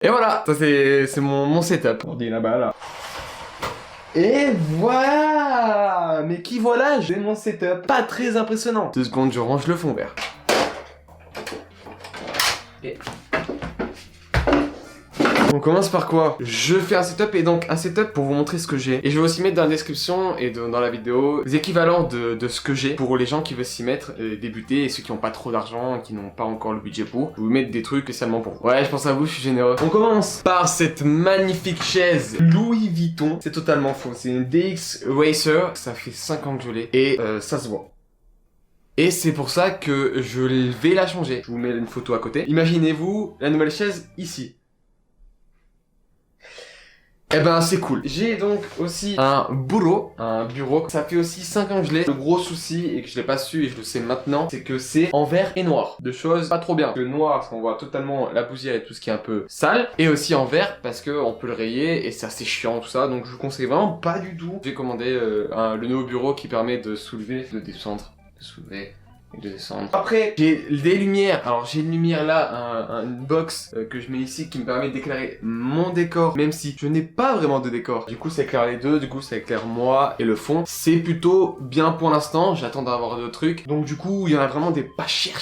Et voilà, ça c'est mon setup. On dit là-bas, là. Et voilà. Mais qui voilà, j'ai mon setup. Pas très impressionnant. 2 secondes, je range le fond vert. Et... on commence par quoi? Je fais un setup, et donc un setup pour vous montrer ce que j'ai. Et je vais aussi mettre dans la description et dans la vidéo les équivalents de ce que j'ai pour les gens qui veulent s'y mettre, débuter, et ceux qui n'ont pas trop d'argent et qui n'ont pas encore le budget pour. Je vais vous mettre des trucs spécialement pour vous. Ouais, je pense à vous, je suis généreux. On commence par cette magnifique chaise Louis Vuitton. C'est totalement faux, c'est une DX Racer. Ça fait 5 ans que je l'ai et ça se voit. Et c'est pour ça que je vais la changer. Je vous mets une photo à côté. Imaginez-vous la nouvelle chaise ici. Eh ben c'est cool. J'ai donc aussi un bureau. Ça fait aussi 5 ans que je l'ai. Le gros souci, et que je l'ai pas su et je le sais maintenant, c'est que c'est en vert et noir. Deux choses pas trop bien. Le noir parce qu'on voit totalement la poussière et tout ce qui est un peu sale. Et aussi en vert parce que on peut le rayer et c'est assez chiant tout ça. Donc je vous conseille vraiment pas du tout. J'ai commandé le nouveau bureau qui permet de soulever, de descendre, de soulever et de descendre. Après, j'ai des lumières. Alors j'ai une lumière là, une box que je mets ici qui me permet d'éclairer mon décor, même si je n'ai pas vraiment de décor. Du coup ça éclaire les deux, du coup ça éclaire moi et le fond. C'est plutôt bien pour l'instant, j'attends d'avoir d'autres trucs. Donc du coup il y en a vraiment des pas chers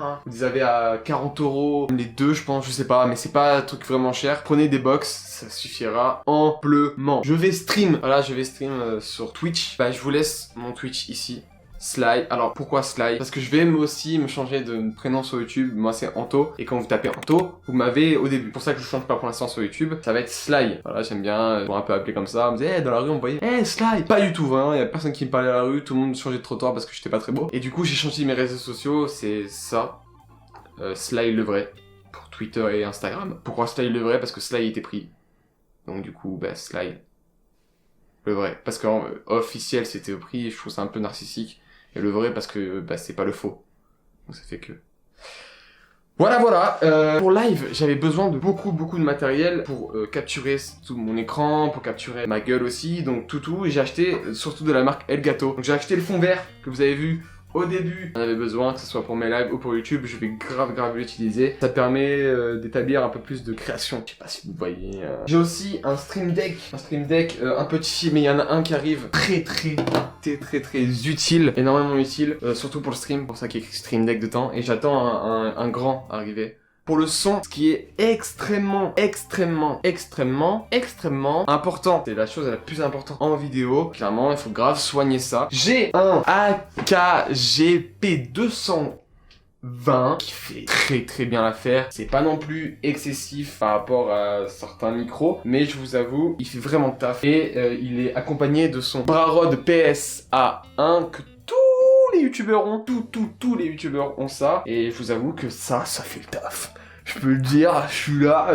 hein. Vous les avez à 40 €, les deux je pense, je sais pas, mais c'est pas un truc vraiment cher. Prenez des box, ça suffira amplement. Je vais stream, voilà, je vais stream sur Twitch. Bah je vous laisse mon Twitch ici. Sly. Alors pourquoi Sly? Parce que je vais aussi me changer de prénom sur YouTube. Moi c'est Anto. Et quand vous tapez Anto, vous m'avez au début. Pour ça que je change pas pour l'instant sur YouTube. Ça va être Sly. Voilà, j'aime bien pour un peu appeler comme ça. On me disait, dans la rue on me voyait, Sly. Pas du tout, vraiment. Il y a personne qui me parlait à la rue. Tout le monde changeait de trottoir parce que j'étais pas très beau. Et du coup j'ai changé mes réseaux sociaux. C'est ça. Sly le vrai. Pour Twitter et Instagram. Pourquoi Sly le vrai? Parce que Sly était pris. Donc du coup, bah Sly le vrai. Parce qu'en officiel c'était au prix. Et je trouve ça un peu narcissique. Et le vrai parce que bah, c'est pas le faux. Donc ça fait que... Voilà. Pour live, j'avais besoin de beaucoup de matériel pour capturer tout mon écran, pour capturer ma gueule aussi, donc tout. Et j'ai acheté surtout de la marque Elgato. Donc j'ai acheté le fond vert que vous avez vu au début. J'en avais besoin, que ce soit pour mes lives ou pour YouTube, je vais grave l'utiliser. Ça permet d'établir un peu plus de création. Je sais pas si vous voyez. J'ai aussi un Stream Deck. Un petit, mais il y en a un qui arrive très utile, énormément utile, surtout pour le stream, pour ça qu'il y a écrit Stream Deck dedans, et j'attends un grand arriver. Pour le son, ce qui est extrêmement important, c'est la chose la plus importante en vidéo, clairement il faut grave soigner ça. J'ai un AKG P220 qui fait très bien l'affaire. C'est pas non plus excessif par rapport à certains micros, mais je vous avoue, il fait vraiment le taf. Et il est accompagné de son Brarod PSA1 que tous les youtubeurs ont, tous les youtubeurs ont ça. Et je vous avoue que ça fait le taf. Je peux le dire, je suis là,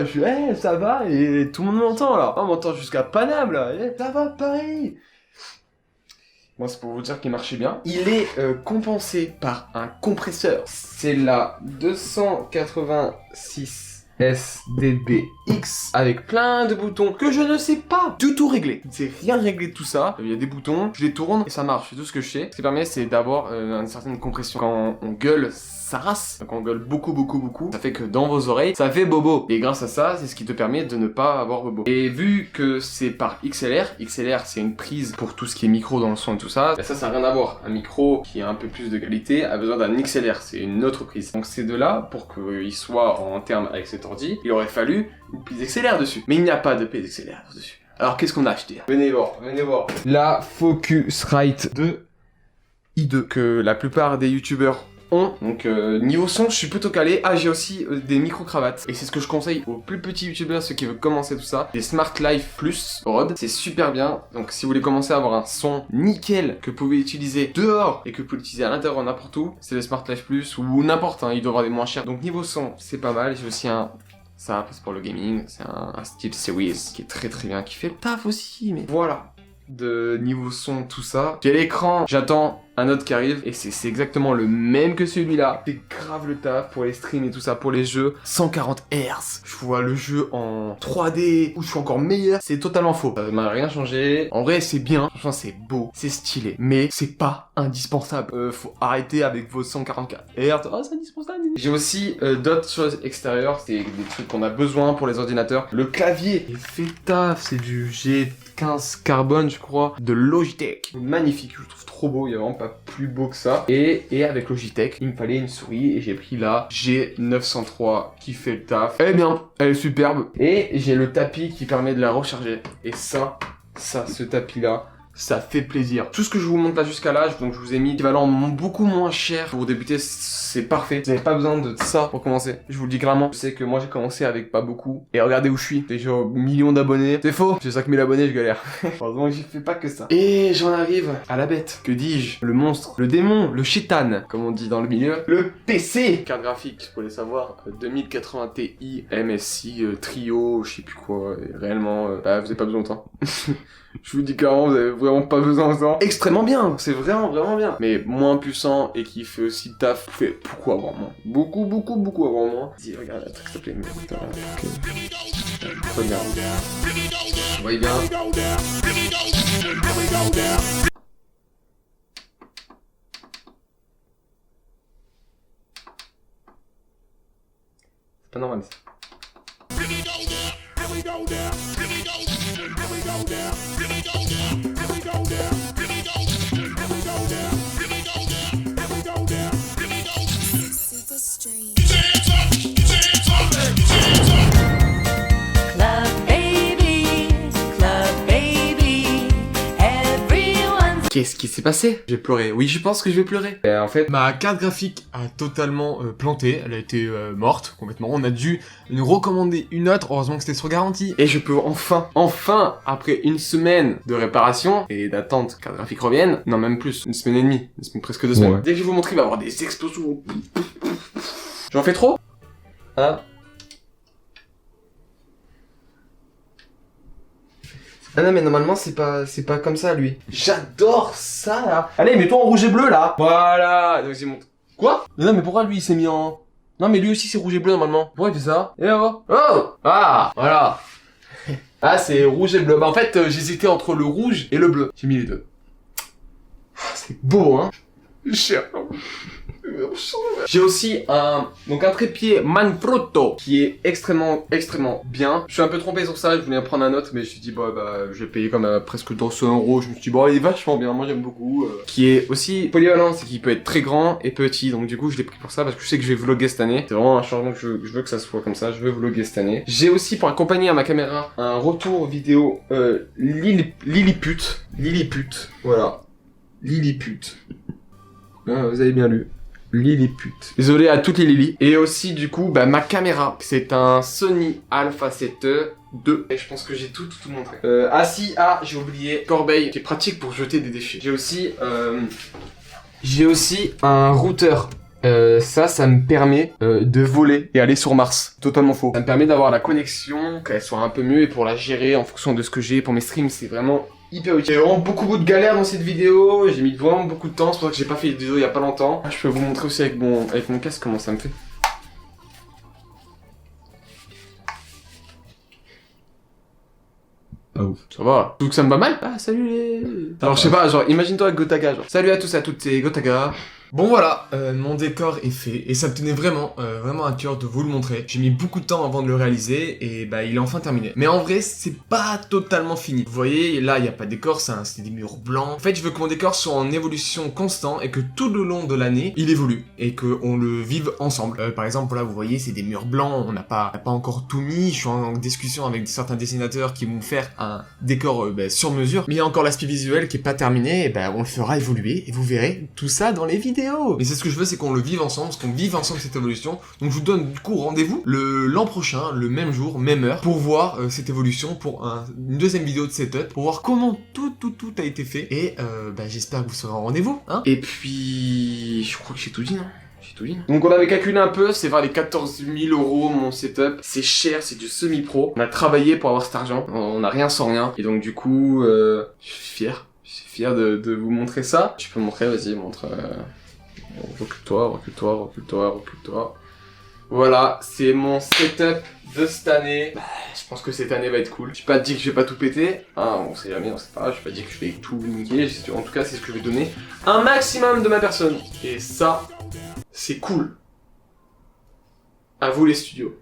ça va, et tout le monde m'entend là. On m'entend jusqu'à Paname là, ça va Paris. Moi c'est pour vous dire qu'il marchait bien. Il est compensé par un compresseur. C'est la 286 SDBX avec plein de boutons que je ne sais pas du tout régler. C'est rien réglé de tout ça. Il y a des boutons, je les tourne et ça marche. C'est tout ce que je sais. Ce qui permet, c'est d'avoir une certaine compression. Quand on gueule, ça rase. Quand on gueule beaucoup, ça fait que dans vos oreilles, ça fait bobo. Et grâce à ça, c'est ce qui te permet de ne pas avoir bobo. Et vu que c'est par XLR c'est une prise pour tout ce qui est micro dans le son et tout ça, ça n'a rien à voir. Un micro qui a un peu plus de qualité a besoin d'un XLR, c'est une autre prise. Donc ces deux-là, pour qu'il soit en terme avec cet ordi, il aurait fallu une prise XLR dessus. Mais il n'y a pas de prise XLR dessus. Alors qu'est-ce qu'on a acheté? Venez voir. La Focusrite 2 i2 que la plupart des youtubeurs ont. Donc niveau son, je suis plutôt calé. Ah, j'ai aussi des micro-cravates. Et c'est ce que je conseille aux plus petits youtubeurs, ceux qui veulent commencer tout ça. Des Smart Life Plus Rode, c'est super bien. Donc si vous voulez commencer à avoir un son nickel que vous pouvez utiliser dehors et que vous pouvez utiliser à l'intérieur n'importe où, c'est les Smart Life Plus ou n'importe, hein, il doit y avoir des moins chers. Donc niveau son, c'est pas mal. J'ai aussi ça, c'est pour le gaming, c'est un Steel Series qui est très bien, qui fait le taf aussi, mais voilà. De niveau son, tout ça. J'ai l'écran, j'attends un autre qui arrive et c'est exactement le même que celui-là. C'est grave le taf pour les streams et tout ça, pour les jeux. 140 Hz. Je vois le jeu en 3D où je suis encore meilleur. C'est totalement faux. Ça m'a rien changé. En vrai, c'est bien. Franchement, c'est beau, c'est stylé, mais c'est pas indispensable. Faut arrêter avec vos 144 Hz. Oh, c'est indispensable. J'ai aussi d'autres choses extérieures. C'est des trucs qu'on a besoin pour les ordinateurs. Le clavier, il fait taf. C'est du G15 carbone, je crois, de Logitech. Magnifique, je le trouve trop beau. Il y a vraiment pas plus beau que ça. Et avec Logitech, il me fallait une souris et j'ai pris la G903 qui fait le taf. Eh bien, elle est superbe. Et j'ai le tapis qui permet de la recharger. Et ça, ce tapis-là, ça fait plaisir. Tout ce que je vous montre là jusqu'à là, donc je vous ai mis équivalent beaucoup moins cher. Pour débuter, c'est parfait. Vous n'avez pas besoin de ça pour commencer. Je vous le dis clairement. Je sais que moi j'ai commencé avec pas beaucoup. Et regardez où je suis. Déjà millions d'abonnés. C'est faux. J'ai 5000 abonnés, je galère. Heureusement que j'y fais pas que ça. Et j'en arrive à la bête. Que dis-je? Le monstre, le démon, le shaitan, comme on dit dans le milieu. Le PC. Carte graphique, vous voulez savoir. 2080 Ti, MSI, Trio, je sais plus quoi. Et réellement, vous avez pas besoin de temps. Je vous dis clairement, vous avez vraiment pas besoin de ça. Extrêmement bien, c'est vraiment bien. Mais moins puissant et qui fait aussi le taf, fait beaucoup avoir moins. Beaucoup avoir moins. Dis, regarde un truc s'il te plaît. Regarde. Vous voyez bien. C'est pas normal ça. Qu'est-ce qui s'est passé? J'ai pleuré. Oui, je pense que je vais pleurer. En fait, Ma carte graphique a totalement planté, elle a été morte complètement. On a dû nous recommander une autre, heureusement que c'était sur garantie. et je peux enfin, après une semaine de réparation et d'attente que la carte graphique revienne, non même plus, une semaine et demie, presque 2 semaines. Ouais. Dès que je vais vous montrer, il va y avoir des explosions. J'en fais trop? Hein? Ah non mais normalement c'est pas comme ça lui. J'adore ça là. Allez mets-toi en rouge et bleu là. Voilà. Donc, quoi? Mais non mais pourquoi lui il s'est mis en... Non mais lui aussi c'est rouge et bleu normalement. Pourquoi il fait ça? Et oh. Ah voilà. Ah c'est rouge et bleu. Bah en fait j'hésitais entre le rouge et le bleu. J'ai mis les deux. C'est beau hein. Cher. J'ai aussi un trépied Manfrotto qui est extrêmement bien. Je suis un peu trompé sur ça, je voulais en prendre un autre mais je me suis dit bah je vais payer comme presque 200 €. Je me suis dit bon il est vachement bien, moi j'aime beaucoup. Qui est aussi polyvalent, c'est qu'il peut être très grand et petit, donc du coup je l'ai pris pour ça parce que je sais que je vais vlogger cette année. C'est vraiment un changement que je veux que ça soit comme ça, je veux vlogger cette année. J'ai aussi pour accompagner à ma caméra un retour vidéo Lilliput. Voilà. Lilliput. Ah, vous avez bien lu. Lilliput. Désolé à toutes les Lily. Et aussi du coup ma caméra. C'est un Sony Alpha 7 II. Et je pense que j'ai tout montré. J'ai oublié. Corbeille qui est pratique pour jeter des déchets. J'ai aussi un routeur. Ça me permet de voler et aller sur Mars. Totalement faux. Ça me permet d'avoir la connexion, qu'elle soit un peu mieux et pour la gérer en fonction de ce que j'ai pour mes streams, c'est vraiment hyper utile. J'ai vraiment beaucoup de galères dans cette vidéo, j'ai mis vraiment beaucoup de temps, c'est pour ça que j'ai pas fait de vidéo il y a pas longtemps. Je peux vous montrer aussi avec mon casque comment ça me fait. Pas ouf. Ça va. Tout que ça me va mal. Ah salut les... Alors je sais pas, genre imagine-toi avec Gotaga, genre. Salut à tous et à toutes, c'est Gotaga. Bon voilà, mon décor est fait et ça me tenait vraiment à cœur de vous le montrer. J'ai mis beaucoup de temps avant de le réaliser et il est enfin terminé. Mais en vrai, c'est pas totalement fini. Vous voyez, là, il n'y a pas de décor, c'est des murs blancs. En fait, je veux que mon décor soit en évolution constante et que tout le long de l'année, il évolue et qu'on le vive ensemble. Par exemple, là, vous voyez, c'est des murs blancs, on n'a pas encore tout mis. Je suis en discussion avec certains dessinateurs qui vont faire un décor sur mesure. Mais il y a encore l'aspect visuel qui est pas terminé et on le fera évoluer et vous verrez tout ça dans les vidéos. Mais c'est ce que je veux, c'est qu'on le vive ensemble, qu'on vive ensemble cette évolution. Donc je vous donne du coup rendez-vous l'an prochain, le même jour, même heure, pour voir cette évolution, pour une deuxième vidéo de setup, pour voir comment tout a été fait. Et j'espère que vous serez en rendez-vous, hein. Et puis, je crois que j'ai tout dit, non? Donc on avait calculé un peu, c'est vers les 14 000 € mon setup. C'est cher, c'est du semi-pro. On a travaillé pour avoir cet argent, on n'a rien sans rien. Et donc du coup, je suis fier. Je suis fier de vous montrer ça. Tu peux montrer, vas-y, montre. Recule-toi, recule-toi, recule-toi, recule-toi. Voilà, c'est mon setup de cette année. Bah, je pense que cette année va être cool. J'ai pas dit que je vais pas tout péter. Hein, on sait jamais, on sait pas. J'ai pas dit que je vais tout niquer. En tout cas, c'est ce que je vais donner un maximum de ma personne. Et ça, c'est cool. À vous les studios.